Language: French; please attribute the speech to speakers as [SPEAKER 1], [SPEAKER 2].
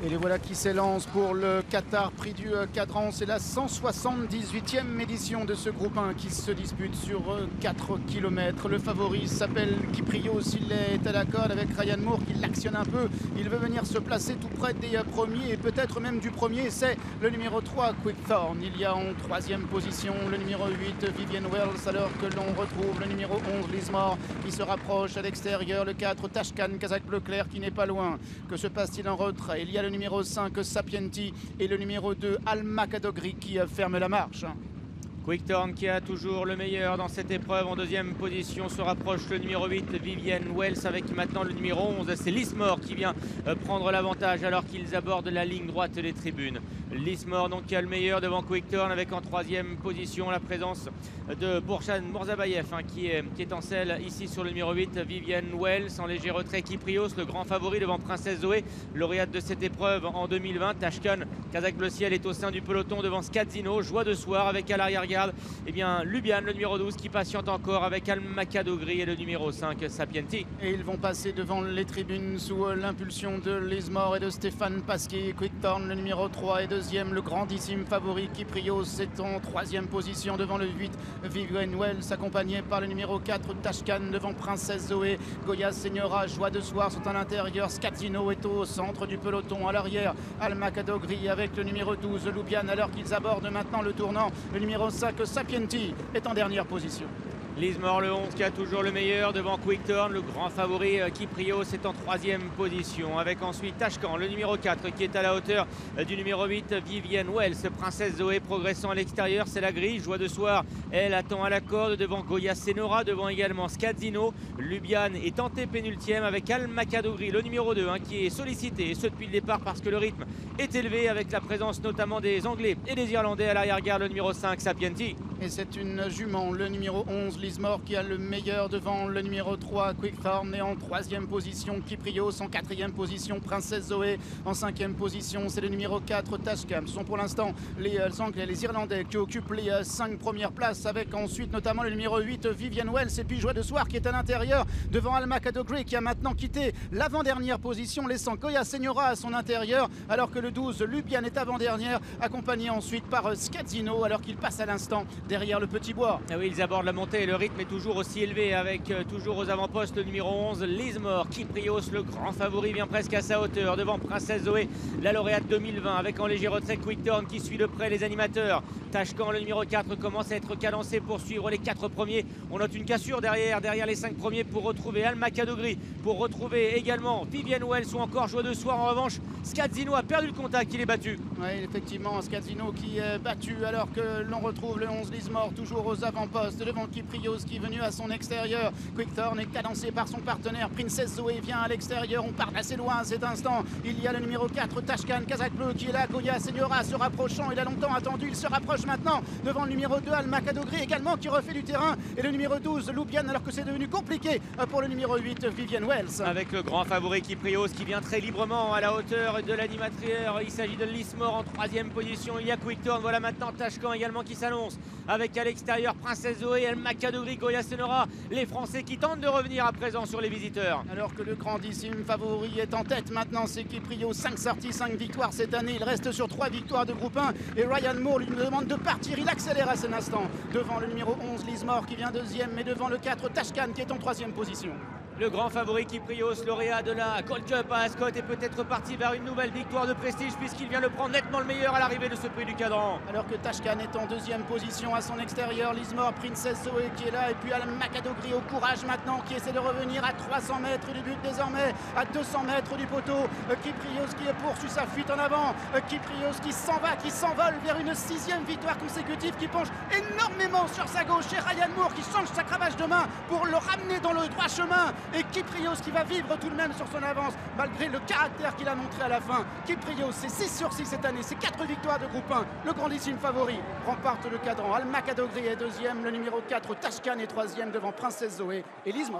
[SPEAKER 1] Et les voilà qui s'élancent pour le Qatar Prix du Cadran. C'est la 178e édition de ce groupe 1 qui se dispute sur 4 km. Le favori s'appelle Kyprios. Il est à la corde avec Ryan Moore qui l'actionne un peu. Il veut venir se placer tout près des premiers et peut-être même du premier. C'est le numéro 3, Quickthorn. Il y a en 3e position le numéro 8, Vivienne Wells, alors que l'on retrouve le numéro 11, Lismore, qui se rapproche à l'extérieur. Le 4, Tashkan, Kazakh Bleu Clair, qui n'est pas loin. Que se passe-t-il en retrait? Il y a le numéro 5, Sapienti, et le numéro 2, Alma Kadogri, qui ferme la marche.
[SPEAKER 2] Quickthorn qui a toujours le meilleur dans cette épreuve. En 2e position se rapproche le numéro 8, Vivienne Wells, avec maintenant le numéro 11. C'est Lismore qui vient prendre l'avantage alors qu'ils abordent la ligne droite des tribunes. Lismore donc qui a le meilleur devant Quickthorn, avec en 3e position la présence de Bourchan Mourzabayev qui est en selle ici sur le numéro 8, Vivienne Wells. En léger retrait, Kyprios, le grand favori devant Princesse Zoé, lauréate de cette épreuve en 2020. Tashkan, Kazakh Bleu Ciel, est au sein du peloton devant Skadzino. Joie de soir avec à l'arrière-garde Lubian, le numéro 12, qui patiente encore avec Alma Kadogri et le numéro 5, Sapienti.
[SPEAKER 1] Et ils vont passer devant les tribunes sous l'impulsion de Lismore et de Stéphane Pasquier. Quickthorn, le numéro 3, est 2e. Le grandissime favori Kyprios est en 3e position devant le 8, Vivienne Wells, accompagné par le numéro 4, Tashkan, devant Princesse Zoé. Goya Señora, Joie de soir sont à l'intérieur. Skadzino est au centre du peloton. À l'arrière, Alma Kadogri avec le numéro 12, Lubian, alors qu'ils abordent maintenant le tournant. Le numéro 5, Sapienti, est en dernière position.
[SPEAKER 2] Lismore, le 11, qui a toujours le meilleur devant Quickthorn. Le grand favori Kyprios est en 3e position, avec ensuite Tashkan, le numéro 4, qui est à la hauteur du numéro 8, Vivienne Wells. Princesse Zoé progressant à l'extérieur, c'est la grille. Joie de soir, elle attend à la corde devant Goya Señora, devant également Skadzino. Lubian est tenté pénultième avec Alma Kadogri, le numéro 2, qui est sollicité, et ce depuis le départ parce que le rythme est élevé, avec la présence notamment des Anglais et des Irlandais à l'arrière-garde. Le numéro 5, Sapienti.
[SPEAKER 1] Et c'est une jument, le numéro 11, Lismore, qui a le meilleur devant le numéro 3, Quickthorn, et en 3e position Kyprios, en 4e position Princesse Zoé, en 5e position c'est le numéro 4, Tashkan. Ce sont pour l'instant les Anglais, les Irlandais qui occupent les 5 premières places, avec ensuite notamment le numéro 8, Vivienne Wells, et puis Joie de soir qui est à l'intérieur devant Alma Kadogri, qui a maintenant quitté l'avant-dernière position, laissant Goya Señora à son intérieur, alors que le 12, Lubian, est avant-dernière, accompagné ensuite par Skadzino, alors qu'il passe à l'instant derrière le petit bois.
[SPEAKER 2] Ah oui, ils abordent la montée et le rythme est toujours aussi élevé, avec toujours aux avant-postes le numéro 11, Lismore. Kyprios, le grand favori, vient presque à sa hauteur devant Princesse Zoé, la lauréate 2020, avec en léger retrait Quickthorn qui suit de près les animateurs. Tashkan, le numéro 4, commence à être cadencé pour suivre les 4 premiers. On note une cassure derrière les 5 premiers pour retrouver Alma Kadogri, pour retrouver également Vivienne Wells ou encore Joie de soir. En revanche, Skadzino a perdu le contact, il est battu.
[SPEAKER 1] Oui, effectivement, Skadzino qui est battu, alors que l'on retrouve le 11, Lismore, toujours aux avant-postes devant Kyprios, qui est venu à son extérieur. Quickthorn est cadencé par son partenaire, Princesse Zoé vient à l'extérieur. On part assez loin à cet instant. Il y a le numéro 4, Tashkan, Kazakh Bleu, qui est là. Goya Señora se rapprochant, il a longtemps attendu, il se rapproche maintenant devant le numéro 2, Alma Kadogri également, qui refait du terrain, et le numéro 12, Lubian, alors que c'est devenu compliqué pour le numéro 8, Vivienne Wells.
[SPEAKER 2] Avec le grand favori Kyprios qui vient très librement à la hauteur de l'animateur. Il s'agit de Lismore en 3e position. Il y a Quickthorn, voilà maintenant Tashkan également qui s'annonce, avec à l'extérieur Princesse Zoé, Alma Kadogri, Goya Señora, les Français qui tentent de revenir à présent sur les visiteurs.
[SPEAKER 1] Alors que le grandissime favori est en tête maintenant, c'est Kyprios, 5 sorties, 5 victoires cette année. Il reste sur 3 victoires de groupe 1 et Ryan Moore lui demande de partir. Il accélère à cet instant devant le numéro 11, Lismore, qui vient 2e, mais devant le 4, Tashkan, qui est en 3e position.
[SPEAKER 2] Le grand favori Kyprios, lauréat de la Gold Cup à Ascot, est peut-être parti vers une nouvelle victoire de prestige, puisqu'il vient de prendre nettement le meilleur à l'arrivée de ce prix du Cadran.
[SPEAKER 1] Alors que Tashkan est en 2e position à son extérieur, Lismore, Princesse Zoé qui est là, et puis Alma Kadogri au courage maintenant, qui essaie de revenir à 300 mètres du but désormais, à 200 mètres du poteau. Kyprios qui poursuit sa fuite en avant. Kyprios qui s'en va, qui s'envole vers une 6e victoire consécutive, qui penche énormément sur sa gauche. Et Ryan Moore qui change sa cravache de main pour le ramener dans le droit chemin. Et Kyprios qui va vivre tout de même sur son avance, malgré le caractère qu'il a montré à la fin. Kyprios, c'est 6 sur 6 cette année, c'est 4 victoires de groupe 1. Le grandissime favori remporte le cadran. Alma Kadogri est 2e, le numéro 4, Tashkan est 3e devant Princesse Zoé et Lismore.